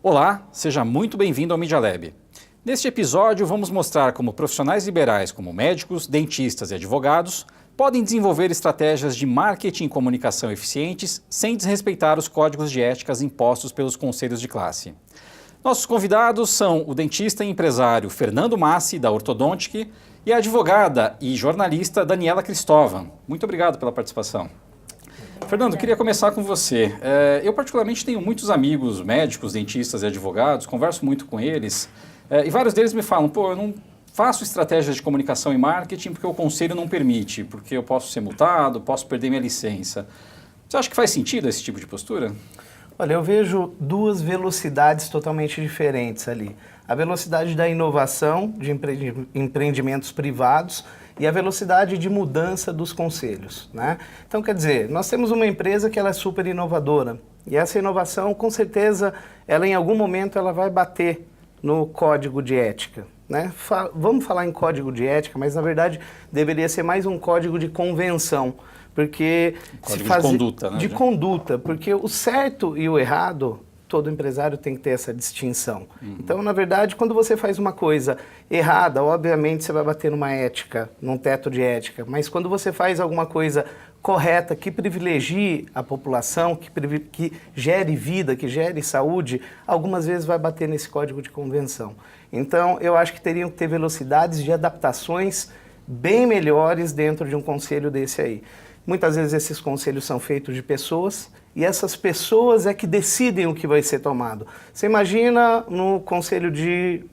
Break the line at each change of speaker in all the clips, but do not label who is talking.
Olá, seja muito bem-vindo ao Media Lab. Neste episódio, vamos mostrar como profissionais liberais como médicos, dentistas e advogados podem desenvolver estratégias de marketing e comunicação eficientes sem desrespeitar os códigos de éticas impostos pelos conselhos de classe. Nossos convidados são o dentista e empresário Fernando Massi, da Ortodontic, e a advogada e jornalista Daniela Cristóvão. Muito obrigado pela participação. Fernando, queria começar com você. Eu particularmente tenho muitos amigos médicos, dentistas e advogados, converso muito com eles, e vários deles me falam, eu não faço estratégias de comunicação e marketing porque o conselho não permite, porque eu posso ser multado, posso perder minha licença. Você acha que faz sentido esse tipo de postura?
Olha, eu vejo duas velocidades totalmente diferentes ali. A velocidade da inovação de empreendimentos privados e a velocidade de mudança dos conselhos, né? Então, quer dizer, nós temos uma empresa que ela é super inovadora e essa inovação, com certeza, ela em algum momento ela vai bater no código de ética, né? Vamos falar em código de ética, mas na verdade deveria ser mais um código de convenção, porque
código de conduta, né?
De conduta, porque o certo e o errado, todo empresário tem que ter essa distinção. Então, na verdade, quando você faz uma coisa errada, obviamente você vai bater numa ética, num teto de ética, mas quando você faz alguma coisa correta, que privilegie a população, que gere vida, que gere saúde, algumas vezes vai bater nesse código de convenção. Então, eu acho que teriam que ter velocidades de adaptações bem melhores dentro de um conselho desse aí. Muitas vezes esses conselhos são feitos de pessoas e essas pessoas é que decidem o que vai ser tomado. Você imagina no Conselho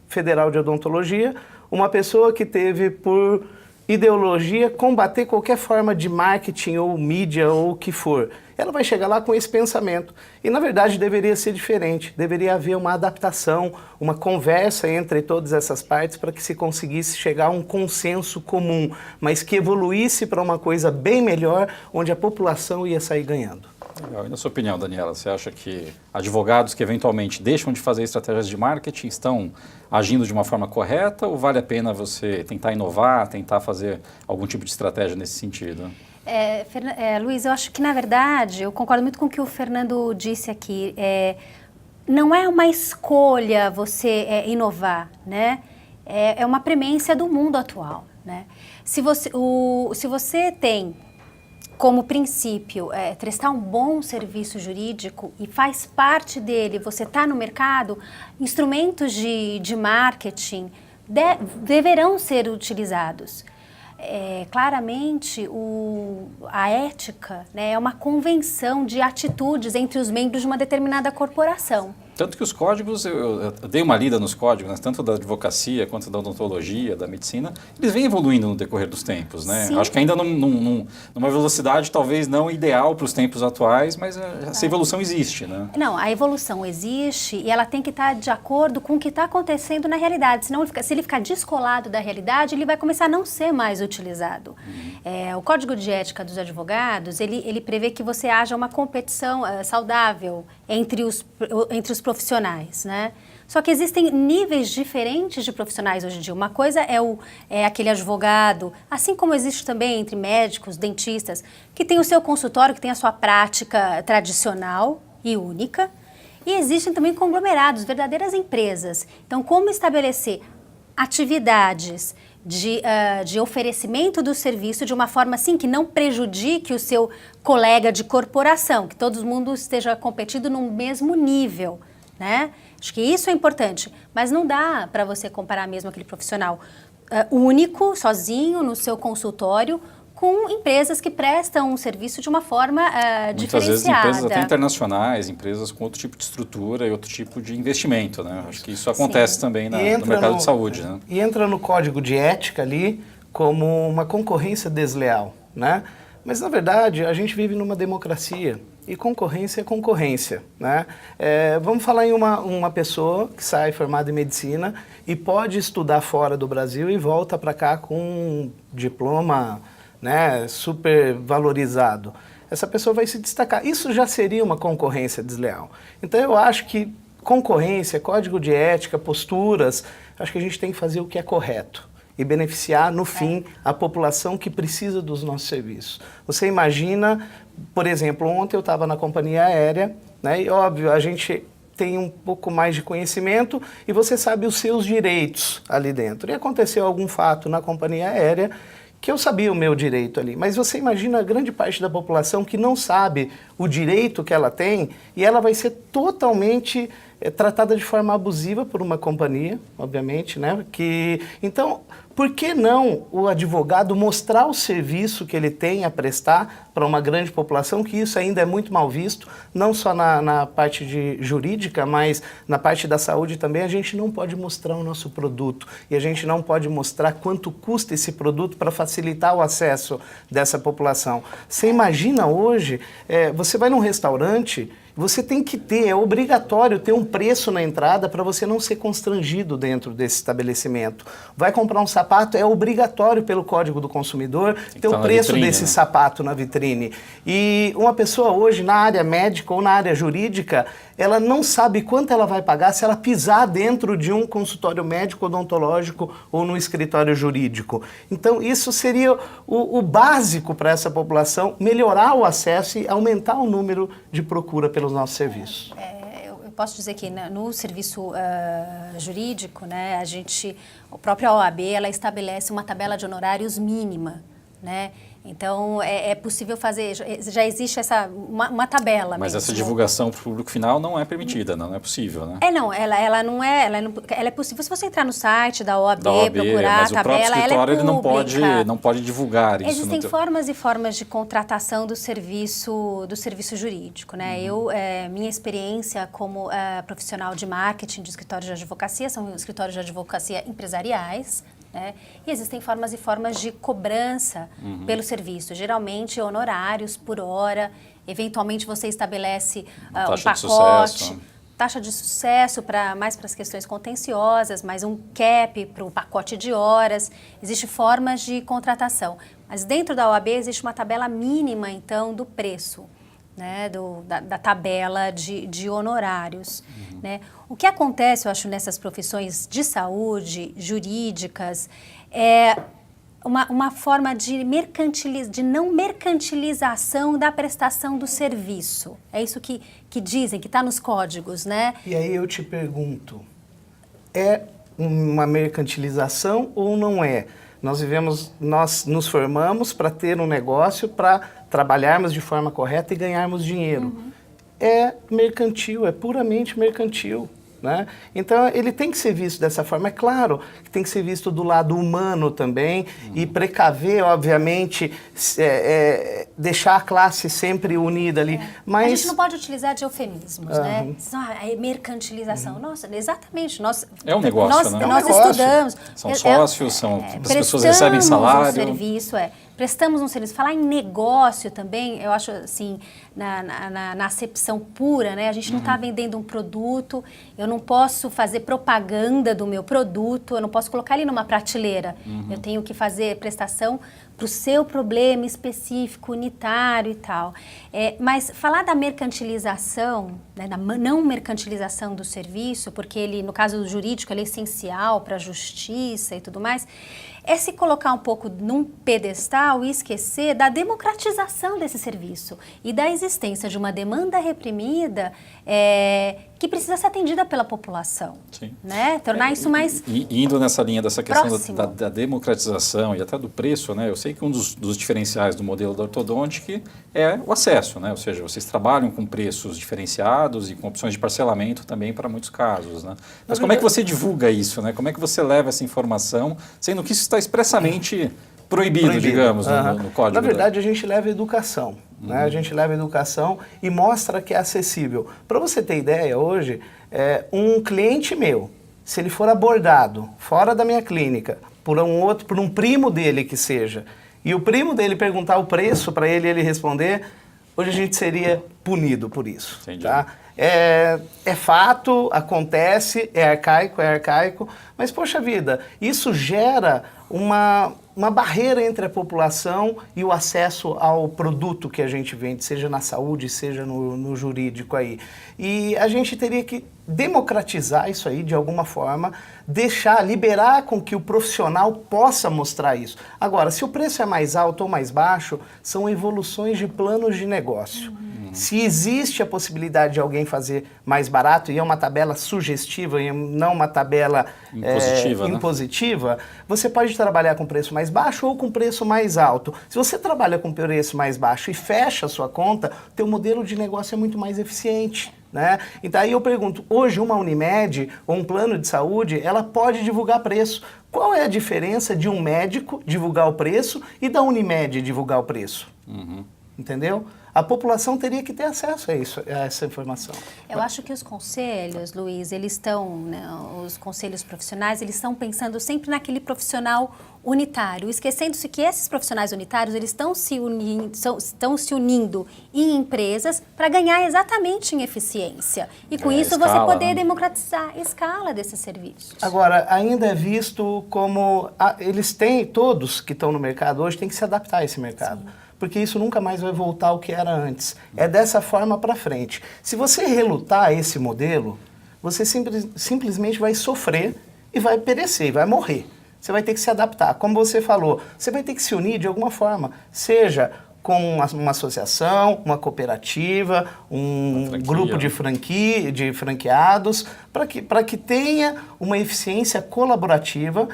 Federal de Odontologia uma pessoa que teve por ideologia combater qualquer forma de marketing ou mídia ou o que for. Ela vai chegar lá com esse pensamento. E, na verdade, deveria ser diferente. Deveria haver uma adaptação, uma conversa entre todas essas partes para que se conseguisse chegar a um consenso comum, mas que evoluísse para uma coisa bem melhor, onde a população ia sair ganhando.
Legal. E na sua opinião, Daniela, você acha que advogados que eventualmente deixam de fazer estratégias de marketing estão agindo de uma forma correta ou vale a pena você tentar inovar, tentar fazer algum tipo de estratégia nesse sentido?
Luiz, eu acho que, na verdade, eu concordo muito com o que o Fernando disse aqui. Não é uma escolha você inovar, né? É uma premência do mundo atual, né? Se você tem como princípio prestar um bom serviço jurídico e faz parte dele, você está no mercado, instrumentos de marketing deverão ser utilizados. Claramente, a ética, né, é uma convenção de atitudes entre os membros de uma determinada corporação.
Tanto que os códigos, eu dei uma lida nos códigos, né, tanto da advocacia quanto da odontologia, da medicina, eles vêm evoluindo no decorrer dos tempos, né?
Sim.
Acho que ainda numa velocidade talvez não ideal para os tempos atuais, mas essa evolução existe, né?
Não, a evolução existe e ela tem que estar de acordo com o que está acontecendo na realidade. Senão, se ele ficar descolado da realidade, ele vai começar a não ser mais utilizado. O Código de Ética dos Advogados, ele prevê que você haja uma competição saudável entre os profissionais, né? Só que existem níveis diferentes de profissionais hoje em dia. Uma coisa é aquele advogado, assim como existe também entre médicos, dentistas, que tem o seu consultório, que tem a sua prática tradicional e única. E existem também conglomerados, verdadeiras empresas. Então, como estabelecer atividades de oferecimento do serviço de uma forma assim que não prejudique o seu colega de corporação, que todo mundo esteja competindo no mesmo nível, né? Acho que isso é importante, mas não dá para você comparar mesmo aquele profissional único, sozinho, no seu consultório, com empresas que prestam um serviço de uma forma diferenciada.
Muitas vezes empresas até internacionais, empresas com outro tipo de estrutura e outro tipo de investimento, né? Acho que isso acontece também no mercado de saúde, né?
E entra no código de ética ali como uma concorrência desleal, né? Mas, na verdade, a gente vive numa democracia e concorrência é concorrência, né? Vamos falar em uma pessoa que sai formada em medicina e pode estudar fora do Brasil e volta para cá com um diploma, né, super valorizado. Essa pessoa vai se destacar. Isso já seria uma concorrência desleal. Então, eu acho que concorrência, código de ética, posturas, acho que a gente tem que fazer o que é correto e beneficiar, no fim, a população que precisa dos nossos serviços. Você imagina, por exemplo, ontem eu estava na companhia aérea, né, e óbvio, a gente tem um pouco mais de conhecimento e você sabe os seus direitos ali dentro. E aconteceu algum fato na companhia aérea que eu sabia o meu direito ali, mas você imagina a grande parte da população que não sabe o direito que ela tem e ela vai ser totalmente tratada de forma abusiva por uma companhia, obviamente, né? Então, por que não o advogado mostrar o serviço que ele tem a prestar para uma grande população, que isso ainda é muito mal visto, não só na parte jurídica, mas na parte da saúde também. A gente não pode mostrar o nosso produto e a gente não pode mostrar quanto custa esse produto para facilitar o acesso dessa população. Você imagina hoje, você vai num restaurante, você tem que ter, é obrigatório ter um preço na entrada para você não ser constrangido dentro desse estabelecimento. Vai comprar um sapato, é obrigatório pelo Código do Consumidor ter o preço desse sapato na vitrine. E uma pessoa hoje na área médica ou na área jurídica, ela não sabe quanto ela vai pagar se ela pisar dentro de um consultório médico odontológico ou no escritório jurídico. Então isso seria o básico para essa população, melhorar o acesso e aumentar o número de procura pelos nossos serviços.
Eu posso dizer que no serviço jurídico, né, a própria OAB, ela estabelece uma tabela de honorários mínima, né? Então, é possível fazer, já existe uma tabela.
Mas
mesmo,
essa divulgação para o público final não é permitida, não é possível, né?
Ela é possível se você entrar no site da OAB, procurar
mas
a tabela,
o próprio
ela é pública.
ele não pode divulgar isso.
Existem formas e formas de contratação do serviço jurídico, né? Minha experiência como profissional de marketing de escritórios de advocacia, são escritórios de advocacia empresariais, né? E existem formas e formas de cobrança pelo serviço, geralmente honorários por hora, eventualmente você estabelece um pacote, taxa de sucesso mais para as questões contenciosas, mais um cap para o pacote de horas, existem formas de contratação, mas dentro da OAB existe uma tabela mínima então do preço, né, da tabela de honorários. Né? O que acontece, eu acho, nessas profissões de saúde, jurídicas, é uma forma de não mercantilização da prestação do serviço. É isso que dizem, que está nos códigos, né?
E aí eu te pergunto, é uma mercantilização ou não é? Nós nos formamos para ter um negócio, para trabalharmos de forma correta e ganharmos dinheiro. É mercantil, é puramente mercantil. Né? Então, ele tem que ser visto dessa forma. É claro que tem que ser visto do lado humano também e precaver, obviamente, deixar a classe sempre unida ali. Mas...
A gente não pode utilizar de eufemismos, né? É mercantilização. Nossa, exatamente.
É um negócio, né?
Nós estudamos.
São sócios, as pessoas recebem salário.
Prestamos um serviço. Falar em negócio também, eu acho assim, na acepção pura, né? A gente não está vendendo um produto, eu não posso fazer propaganda do meu produto, eu não posso colocar ele numa prateleira. Eu tenho que fazer prestação para o seu problema específico, unitário e tal. Mas falar da mercantilização, né, da não mercantilização do serviço, porque ele, no caso jurídico, ele é essencial para a justiça e tudo mais, é se colocar um pouco num pedestal e esquecer da democratização desse serviço e da existência de uma demanda reprimida que precisa ser atendida pela população.
Sim.
Né? Tornar isso mais
indo nessa linha dessa questão da democratização e até do preço, né? Eu sei que um dos diferenciais do modelo da Ortodontic é o acesso, né? Ou seja, vocês trabalham com preços diferenciados e com opções de parcelamento também para muitos casos, né? Mas como é que você divulga isso, né? Como é que você leva essa informação, sendo que isso está expressamente proibido. digamos, no código?
Na verdade, a gente leva educação. Né? A gente leva educação e mostra que é acessível. Para você ter ideia, hoje, um cliente meu, se ele for abordado fora da minha clínica, por um primo dele que seja, e o primo dele perguntar o preço para ele responder, hoje a gente seria punido por isso.
Entendi.
Tá? É fato, acontece, é arcaico, mas, poxa vida, isso gera uma barreira entre a população e o acesso ao produto que a gente vende, seja na saúde, seja no jurídico aí. E a gente teria que democratizar isso aí de alguma forma, liberar com que o profissional possa mostrar isso. Agora, se o preço é mais alto ou mais baixo, são evoluções de planos de negócio. Se existe a possibilidade de alguém fazer mais barato, e é uma tabela sugestiva, e não uma tabela impositiva, você pode trabalhar com preço mais baixo ou com preço mais alto. Se você trabalha com preço mais baixo e fecha a sua conta, teu modelo de negócio é muito mais eficiente. Né? Então aí eu pergunto, hoje uma Unimed ou um plano de saúde, ela pode divulgar preço. Qual é a diferença de um médico divulgar o preço e da Unimed divulgar o preço? Entendeu? A população teria que ter acesso a essa informação.
Eu acho que os conselhos, Luiz, eles estão, né, os conselhos profissionais, eles estão pensando sempre naquele profissional unitário, esquecendo-se que esses profissionais unitários, eles estão se unindo em empresas para ganhar exatamente em eficiência. E com isso
escala,
você poder
né?
democratizar a escala desses serviços.
Agora, ainda é visto como... eles têm, todos que estão no mercado hoje, têm que se adaptar a esse mercado. Sim. Porque isso nunca mais vai voltar ao que era antes. É dessa forma para frente. Se você relutar esse modelo, você simplesmente vai sofrer e vai perecer, e vai morrer. Você vai ter que se adaptar. Como você falou, você vai ter que se unir de alguma forma, seja com uma associação, uma cooperativa, um grupo de franqueados, para que tenha uma eficiência colaborativa,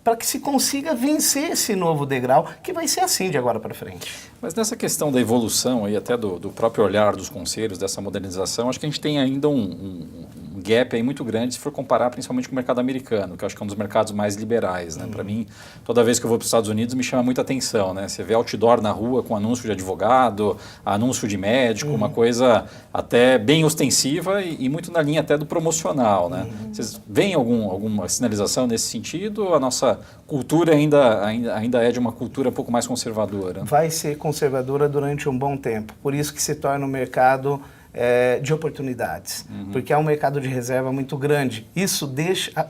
para que se consiga vencer esse novo degrau, que vai ser assim de agora para frente.
Mas nessa questão da evolução e até do próprio olhar dos conselhos, dessa modernização, acho que a gente tem ainda um gap aí muito grande se for comparar principalmente com o mercado americano, que eu acho que é um dos mercados mais liberais, né? Para mim, toda vez que eu vou para os Estados Unidos me chama muita atenção, né? Você vê outdoor na rua com anúncio de advogado, anúncio de médico, uma coisa até bem ostensiva e muito na linha até do promocional, né? Vocês veem alguma sinalização nesse sentido? A nossa cultura ainda é de uma cultura um pouco mais conservadora?
Vai ser conservadora durante um bom tempo, por isso que se torna um mercado de oportunidades, porque é um mercado de reserva muito grande. Isso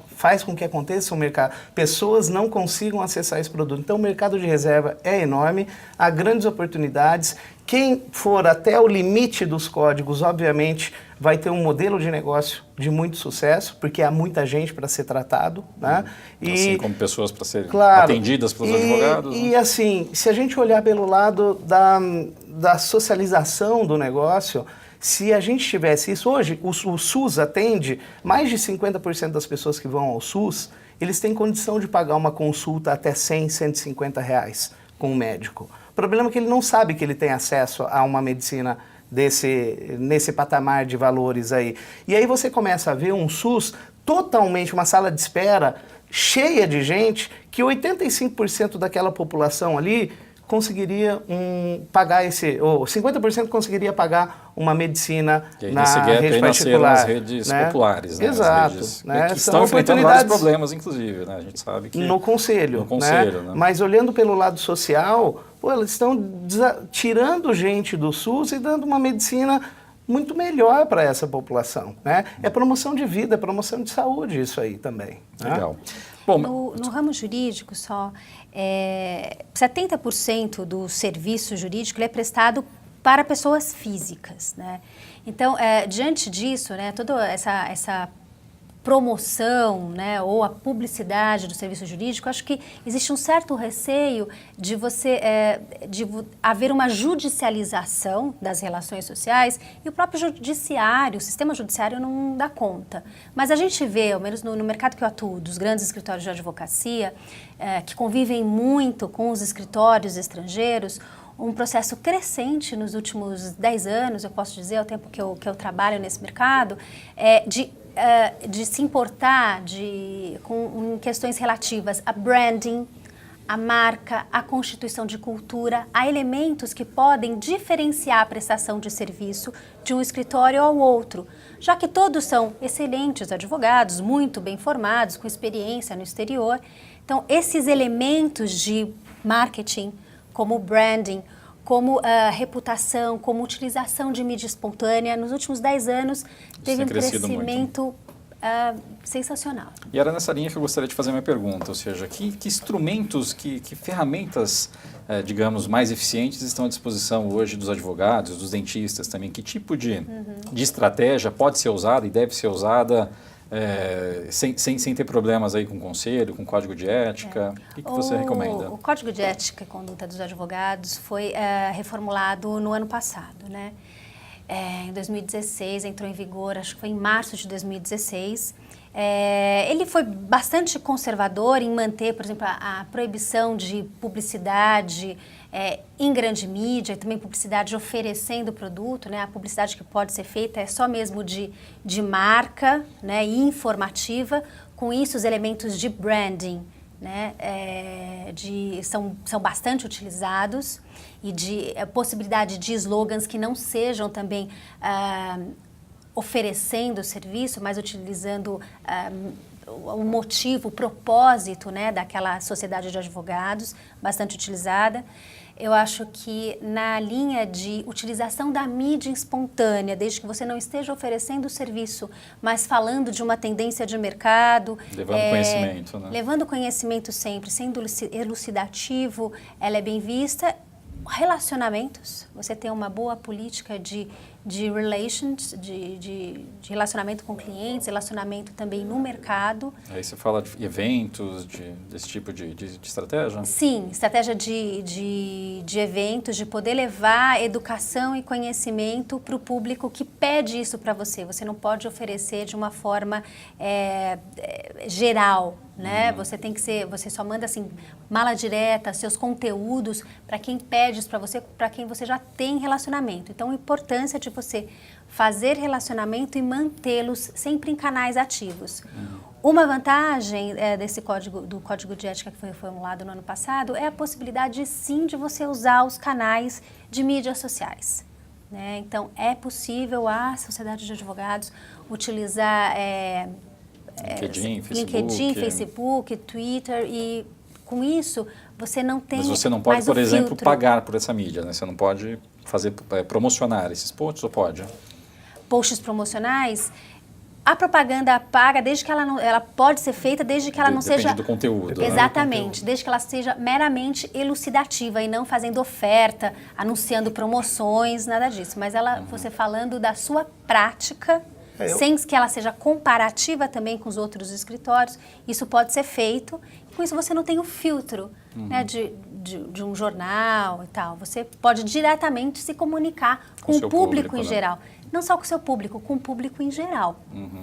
faz com que aconteça um mercado, pessoas não consigam acessar esse produto. Então o mercado de reserva é enorme, há grandes oportunidades. Quem for até o limite dos códigos, obviamente, vai ter um modelo de negócio de muito sucesso, porque há muita gente para ser tratado, né?
Assim como pessoas para serem
claro,
atendidas pelos advogados.
E assim, se a gente olhar pelo lado da socialização do negócio, se a gente tivesse isso hoje, o SUS atende mais de 50% das pessoas que vão ao SUS, eles têm condição de pagar uma consulta até R$100, R$150 com um médico. O problema é que ele não sabe que ele tem acesso a uma medicina nesse patamar de valores aí. E aí você começa a ver um SUS totalmente, uma sala de espera cheia de gente, que 85% daquela população ali conseguiria pagar ou 50% conseguiria pagar uma medicina na rede particular.
As redes populares, né?
Exato.
Né? Que estão enfrentando vários problemas, inclusive, né? A gente sabe que...
No conselho, né? Mas olhando pelo lado social, eles estão tirando gente do SUS e dando uma medicina muito melhor para essa população, né? É promoção de vida, é promoção de saúde isso aí também.
Legal.
Né?
Bom,
no ramo jurídico, 70% do serviço jurídico ele é prestado para pessoas físicas, né? Então, diante disso, né, toda essa promoção, né, ou a publicidade do serviço jurídico, acho que existe um certo receio de haver uma judicialização das relações sociais e o próprio judiciário, o sistema judiciário não dá conta. Mas a gente vê, ao menos no mercado que eu atuo, dos grandes escritórios de advocacia, que convivem muito com os escritórios estrangeiros, um processo crescente nos últimos 10 anos, eu posso dizer, ao tempo que eu trabalho nesse mercado, de se importar com questões relativas a branding, a marca, a constituição de cultura, a elementos que podem diferenciar a prestação de serviço de um escritório ao outro, já que todos são excelentes advogados, muito bem formados, com experiência no exterior. Então, esses elementos de marketing, como branding, como reputação, como utilização de mídia espontânea, nos últimos 10 anos teve um crescimento sensacional.
E era nessa linha que eu gostaria de fazer a minha pergunta, ou seja, que instrumentos, que ferramentas, digamos, mais eficientes estão à disposição hoje dos advogados, dos dentistas também? Que tipo de estratégia pode ser usada e deve ser usada sem ter problemas aí com o conselho, com o código de ética? O que você recomenda?
O Código de Ética e Conduta dos Advogados foi reformulado no ano passado, né? em 2016, entrou em vigor, acho que foi em março de 2016. Ele foi bastante conservador em manter, por exemplo, a proibição de publicidade em grande mídia e também publicidade oferecendo o produto, né? A publicidade que pode ser feita é só mesmo de marca, né, e informativa, com isso os elementos de branding, né, são bastante utilizados e de possibilidade de slogans que não sejam também oferecendo o serviço, mas utilizando o motivo, o propósito, né, daquela sociedade de advogados, bastante utilizada. Eu acho que na linha de utilização da mídia espontânea, desde que você não esteja oferecendo o serviço, mas falando de uma tendência de mercado.
Levando conhecimento, né?
Levando conhecimento sempre, sendo elucidativo, ela é bem vista. Relacionamentos, você tem uma boa política de relations, de relacionamento com clientes, relacionamento também no mercado.
Aí você fala de eventos, desse tipo de estratégia?
Sim, estratégia de eventos, de poder levar educação e conhecimento para o público que pede isso para você. Você não pode oferecer de uma forma geral, né? Você só manda assim, mala direta, seus conteúdos para quem pede isso para você, para quem você já tem relacionamento. Então, a importância de você fazer relacionamento e mantê-los sempre em canais ativos. Uma vantagem do Código de Ética que foi reformulado no ano passado é a possibilidade, sim, de você usar os canais de mídias sociais, né? Então, é possível a Sociedade de Advogados utilizar LinkedIn, Facebook, Twitter, e com isso você não tem.
Mas você não pode,
mais
por exemplo,
filtro.
pagar por essa mídia, né? Você não pode promocionar esses posts, ou pode?
Posts promocionais, a propaganda paga, desde que ela pode ser feita, desde que ela não seja...
Depende do conteúdo.
Exatamente, né? Desde que ela seja meramente elucidativa e não fazendo oferta, anunciando promoções, nada disso. Mas você falando da sua prática, sem que ela seja comparativa também com os outros escritórios, isso pode ser feito. E com isso você não tem o filtro, né, de um jornal e tal. Você pode diretamente se comunicar com o público em geral. Não só com o seu público, com o público em geral.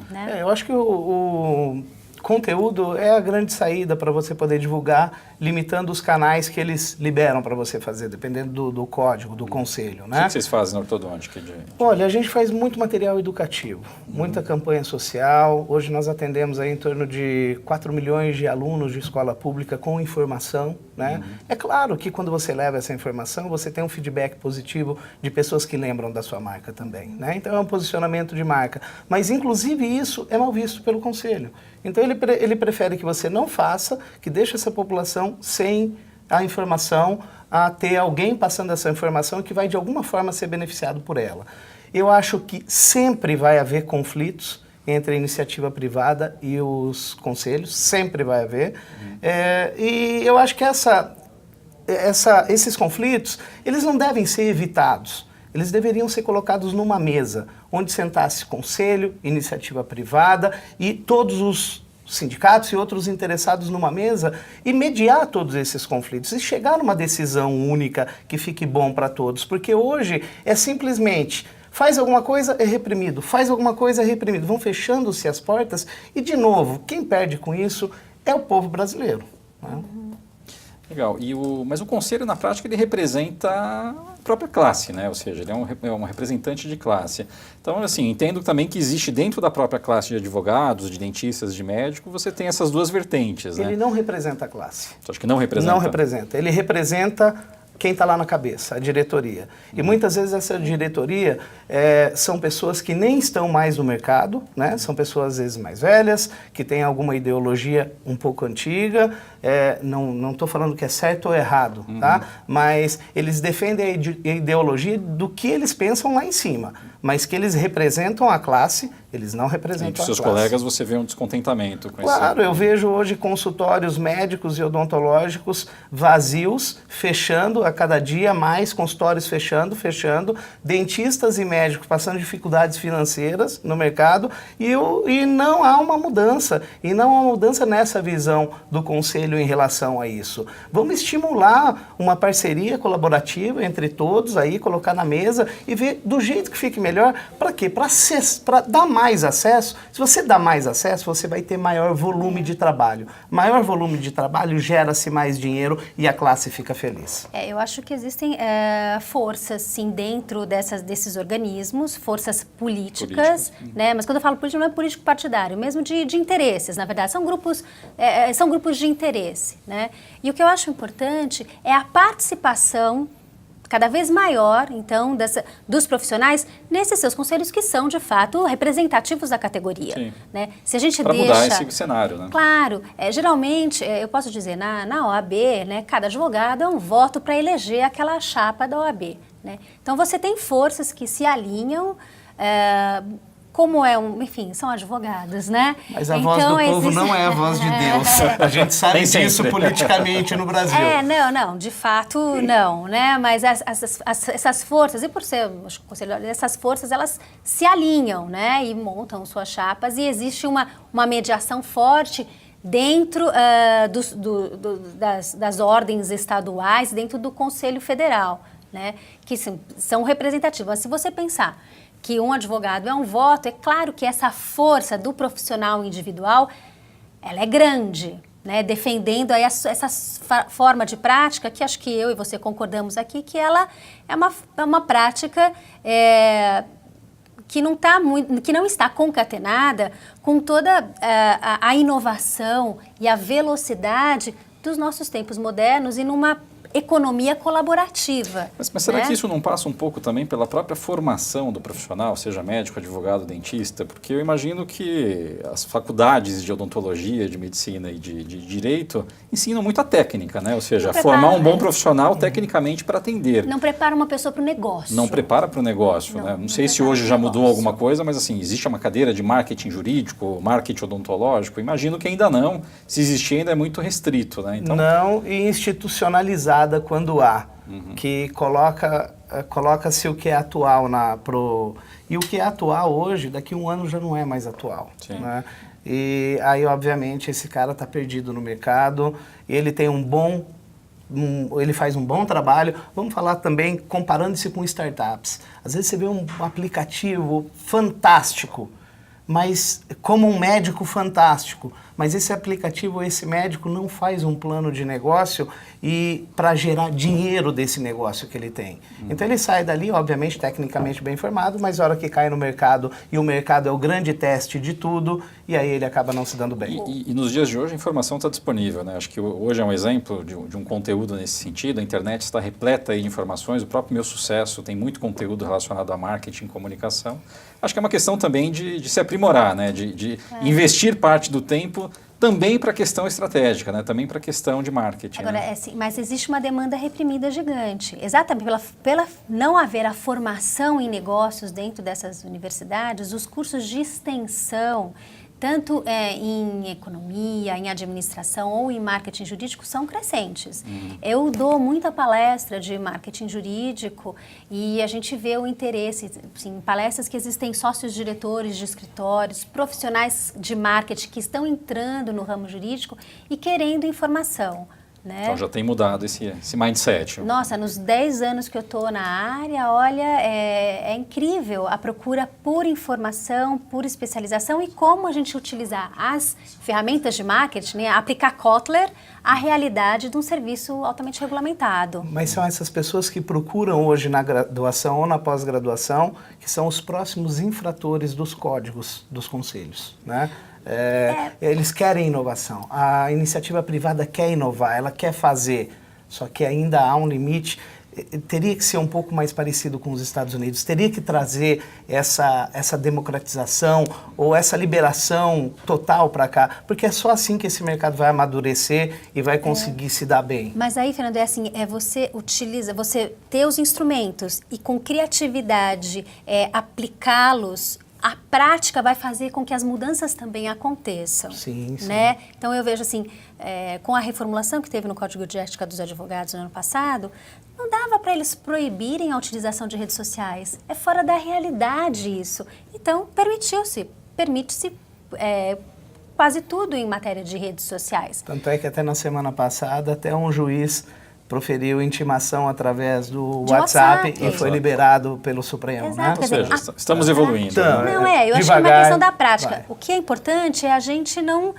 Né?
Eu acho que o conteúdo é a grande saída para você poder divulgar, limitando os canais que eles liberam para você fazer, dependendo do código, do conselho, né?
O que vocês fazem na ortodôntica?
Olha, a gente faz muito material educativo, muita campanha social. Hoje nós atendemos aí em torno de 4 milhões de alunos de escola pública com informação, né? É claro que quando você leva essa informação, você tem um feedback positivo de pessoas que lembram da sua marca também, né? Então é um posicionamento de marca. Mas inclusive isso é mal visto pelo conselho. Então ele prefere que você não faça, que deixe essa população sem a informação, a ter alguém passando essa informação que vai de alguma forma ser beneficiado por ela. Eu acho que sempre vai haver conflitos entre a iniciativa privada e os conselhos, sempre vai haver. E eu acho que esses conflitos, eles não devem ser evitados. Eles deveriam ser colocados numa mesa, onde sentasse conselho, iniciativa privada e todos os sindicatos e outros interessados numa mesa e mediar todos esses conflitos e chegar numa decisão única que fique bom para todos. Porque hoje é simplesmente faz alguma coisa, é reprimido, faz alguma coisa, é reprimido. Vão fechando-se as portas e, de novo, quem perde com isso é o povo brasileiro, né?
Legal. Mas o conselho, na prática, ele representa a própria classe, né? Ou seja, ele é um representante de classe. Então, assim, entendo também que existe dentro da própria classe de advogados, de dentistas, de médicos, você tem essas duas vertentes, né?
Ele não representa a classe.
Você acha que não representa?
Não representa. Ele representa quem está lá na cabeça, a diretoria. E muitas vezes essa diretoria são pessoas que nem estão mais no mercado, né? São pessoas às vezes mais velhas, que têm alguma ideologia um pouco antiga. Não estou falando que é certo ou errado, tá? Mas eles defendem a ideologia do que eles pensam lá em cima, mas que eles representam a classe Eles não representam
Entre
a
seus
classe.
colegas você vê um descontentamento com
Claro, eu vejo hoje consultórios médicos e odontológicos vazios, fechando a cada dia mais, consultórios fechando, dentistas e médicos passando dificuldades financeiras no mercado e não há uma mudança. E não há uma mudança nessa visão do Conselho em relação a isso. Vamos estimular uma parceria colaborativa entre todos aí, colocar na mesa e ver do jeito que fique melhor. Para quê? Para dar mais acesso. Se você dá mais acesso, você vai ter maior volume de trabalho. Maior volume de trabalho gera-se mais dinheiro e a classe fica feliz.
Eu acho que existem forças, sim, dentro desses organismos, forças políticas, né? Mas quando eu falo político, não é político partidário, mesmo de interesses, na verdade. São grupos de interesse, né? E o que eu acho importante é a participação cada vez maior, então, dos profissionais nesses seus conselhos que são, de fato, representativos da categoria.
Sim.
Né? Se a gente
para
deixa...
mudar esse cenário, né?
Claro. Geralmente, eu posso dizer, na OAB, né, cada advogado é um voto para eleger aquela chapa da OAB. Né? Então, você tem forças que se alinham... como enfim, são advogados, né?
Mas a voz do povo não é a voz de Deus. A gente sabe disso politicamente no Brasil.
Não, de fato não, né? Mas essas forças, e por ser conselho, essas forças, elas se alinham, né? E montam suas chapas e existe uma mediação forte dentro das ordens estaduais, dentro do Conselho Federal, né? Que são representativas. Mas se você pensar que um advogado é um voto, é claro que essa força do profissional individual, ela é grande, né? Defendendo aí essa forma de prática, que acho que eu e você concordamos aqui, que ela é uma prática que não está concatenada com toda a inovação e a velocidade dos nossos tempos modernos e numa economia colaborativa.
Mas será
né?
que isso não passa um pouco também pela própria formação do profissional, seja médico, advogado, dentista? Porque eu imagino que as faculdades de odontologia, de medicina e de direito ensinam muito a técnica, né? Ou seja, formar um bom profissional tecnicamente para atender.
Não prepara uma pessoa para o negócio.
Não prepara para o negócio, né? Não sei se hoje já mudou alguma coisa, mas assim, existe uma cadeira de marketing jurídico, marketing odontológico? Imagino que ainda não. Se existir, ainda é muito restrito, né? Então...
Não, e institucionalizado quando há, que coloca-se o que é atual e o que é atual hoje, daqui a um ano já não é mais atual. Né? E aí, obviamente, esse cara está perdido no mercado, ele tem ele faz um bom trabalho. Vamos falar também, comparando-se com startups. Às vezes você vê um aplicativo fantástico, mas como um médico fantástico, mas esse aplicativo, esse médico não faz um plano de negócio e para gerar dinheiro desse negócio que ele tem. Então ele sai dali, obviamente, tecnicamente bem formado, mas a hora que cai no mercado, e o mercado é o grande teste de tudo, e aí ele acaba não se dando bem.
E nos dias de hoje a informação está disponível, né? Acho que hoje é um exemplo de um conteúdo nesse sentido. A internet está repleta aí de informações, o próprio Meu Sucesso tem muito conteúdo relacionado a marketing e comunicação. Acho que é uma questão também de se aprimorar, né? De investir parte do tempo também para a questão estratégica, né? Também para a questão de marketing.
Agora,
né?
Mas existe uma demanda reprimida gigante. Exatamente pela não haver a formação em negócios dentro dessas universidades, os cursos de extensão, tanto em economia, em administração ou em marketing jurídico, são crescentes. Eu dou muita palestra de marketing jurídico e a gente vê o interesse, assim, palestras que existem sócios diretores de escritórios, profissionais de marketing que estão entrando no ramo jurídico e querendo informação. Né?
Então já tem mudado esse mindset.
Nossa, nos 10 anos que eu estou na área, olha, é incrível a procura por informação, por especialização e como a gente utilizar as ferramentas de marketing, né, aplicar Kotler à realidade de um serviço altamente regulamentado.
Mas são essas pessoas que procuram hoje na graduação ou na pós-graduação, que são os próximos infratores dos códigos dos conselhos, né? Eles querem inovação. A iniciativa privada quer inovar, ela quer fazer, só que ainda há um limite. Teria que ser um pouco mais parecido com os Estados Unidos, teria que trazer essa democratização ou essa liberação total para cá, porque é só assim que esse mercado vai amadurecer e vai conseguir se dar bem.
Mas aí, Fernando, você ter os instrumentos e com criatividade aplicá-los prática vai fazer com que as mudanças também aconteçam.
Sim, sim.
Né? Então eu vejo assim, com a reformulação que teve no Código de Ética dos Advogados no ano passado, não dava para eles proibirem a utilização de redes sociais. É fora da realidade isso. Então permite-se quase tudo em matéria de redes sociais.
Tanto é que até na semana passada, até um juiz proferiu intimação através do WhatsApp e foi liberado pelo Supremo.
Exato,
Né?
quer dizer,
Ou seja, estamos evoluindo.
Então,
né?
Não eu acho que é uma questão da prática.
Vai.
O que é importante é a gente não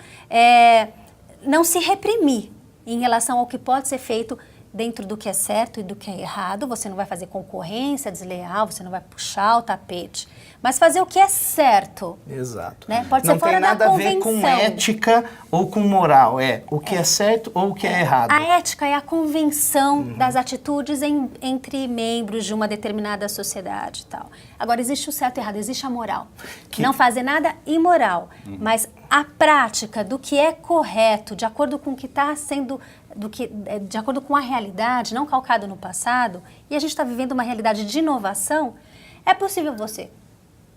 se reprimir em relação ao que pode ser feito dentro do que é certo e do que é errado. Você não vai fazer concorrência desleal, você não vai puxar o tapete, mas fazer o que é certo.
Exato.
Né? Pode
não
ser fora
tem nada
da
a ver com ética ou com moral, o que é certo ou o que é errado.
A ética é a convenção das atitudes entre membros de uma determinada sociedade e tal. Agora, existe o certo e o errado, existe a moral. Não fazer nada imoral, mas a prática do que é correto, de acordo com o que está sendo, de acordo com a realidade, não calcado no passado, e a gente está vivendo uma realidade de inovação, é possível você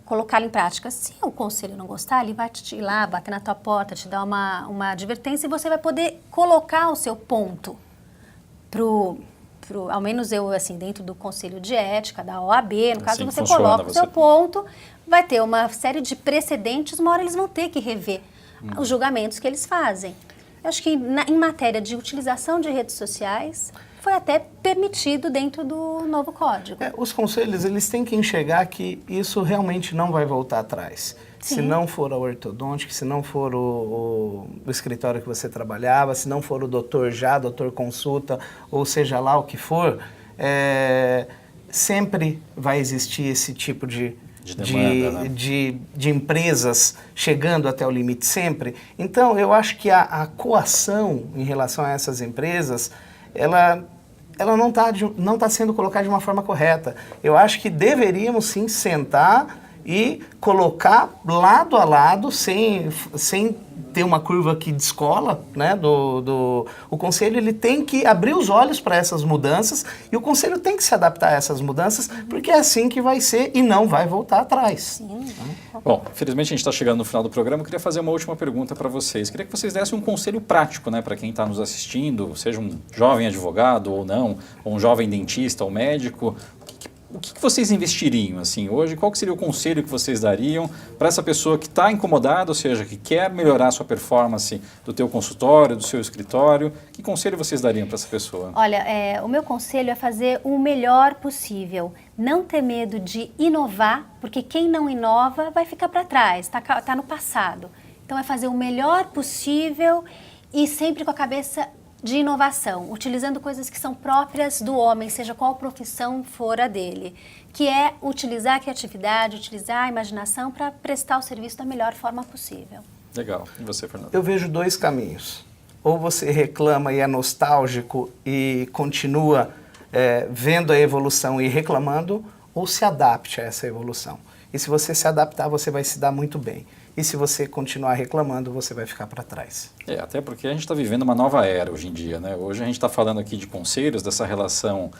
colocar em prática. Se o conselho não gostar, ele vai te ir lá, bater na tua porta, te dar uma advertência e você vai poder colocar o seu ponto ao menos eu, assim, dentro do Conselho de Ética, da OAB, no caso
Assim
você
funciona,
coloca o seu ponto, vai ter uma série de precedentes, uma hora eles vão ter que rever os julgamentos que eles fazem. Eu acho que em matéria de utilização de redes sociais, foi até permitido dentro do novo código.
Os conselhos, eles têm que enxergar que isso realmente não vai voltar atrás.
Sim.
Se não for a ortodôntica, se não for o escritório que você trabalhava, se não for o doutor consulta, ou seja lá o que for, sempre vai existir esse tipo de
demanda, né?
de empresas chegando até o limite sempre. Então, eu acho que a coação em relação a essas empresas, ela não tá sendo colocada de uma forma correta. Eu acho que deveríamos sim sentar e colocar lado a lado, sem ter uma curva que descola, né? O conselho ele tem que abrir os olhos para essas mudanças e o conselho tem que se adaptar a essas mudanças, porque é assim que vai ser e não vai voltar atrás.
Sim.
Bom, infelizmente a gente está chegando no final do programa. Eu queria fazer uma última pergunta para vocês. Queria que vocês dessem um conselho prático, né, para quem está nos assistindo, seja um jovem advogado ou não, ou um jovem dentista ou médico. O que vocês investiriam assim hoje? Qual que seria o conselho que vocês dariam para essa pessoa que está incomodada, ou seja, que quer melhorar a sua performance do teu consultório, do seu escritório? Que conselho vocês dariam para essa pessoa?
Olha, o meu conselho é fazer o melhor possível. Não ter medo de inovar, porque quem não inova vai ficar para trás, tá no passado. Então é fazer o melhor possível e sempre com a cabeça de inovação, utilizando coisas que são próprias do homem, seja qual profissão for a dele, que é utilizar a criatividade, utilizar a imaginação para prestar o serviço da melhor forma possível.
Legal. E você, Fernando?
Eu vejo dois caminhos. Ou você reclama e é nostálgico e continua vendo a evolução e reclamando, ou se adapte a essa evolução. E se você se adaptar, você vai se dar muito bem. E se você continuar reclamando, você vai ficar para trás.
Até porque a gente está vivendo uma nova era hoje em dia, né? Hoje a gente está falando aqui de conselhos, dessa relação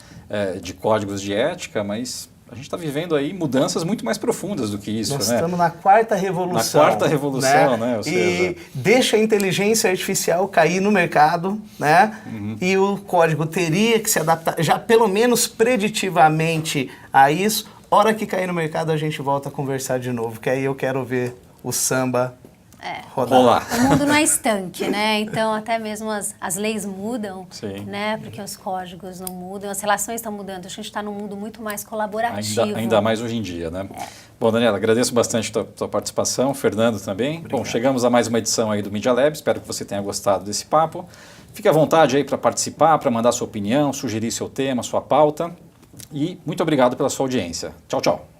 de códigos de ética, mas a gente está vivendo aí mudanças muito mais profundas do que isso,
Nós
né?
estamos na quarta revolução.
Na quarta revolução, né? Ou seja...
E deixa a inteligência artificial cair no mercado, né? E o código teria que se adaptar, já pelo menos preditivamente a isso. Hora que cair no mercado, a gente volta a conversar de novo, que aí eu quero ver o samba rodar.
O mundo não é estanque, né? Então, até mesmo as leis mudam,
Sim.
né? Porque os códigos não mudam, as relações estão mudando. A gente está num mundo muito mais colaborativo.
Ainda mais hoje em dia, né? Bom, Daniela, agradeço bastante a tua participação, Fernando também.
Obrigado.
Bom, chegamos a mais uma edição aí do Media Lab, espero que você tenha gostado desse papo. Fique à vontade aí para participar, para mandar sua opinião, sugerir seu tema, sua pauta. E muito obrigado pela sua audiência. Tchau, tchau.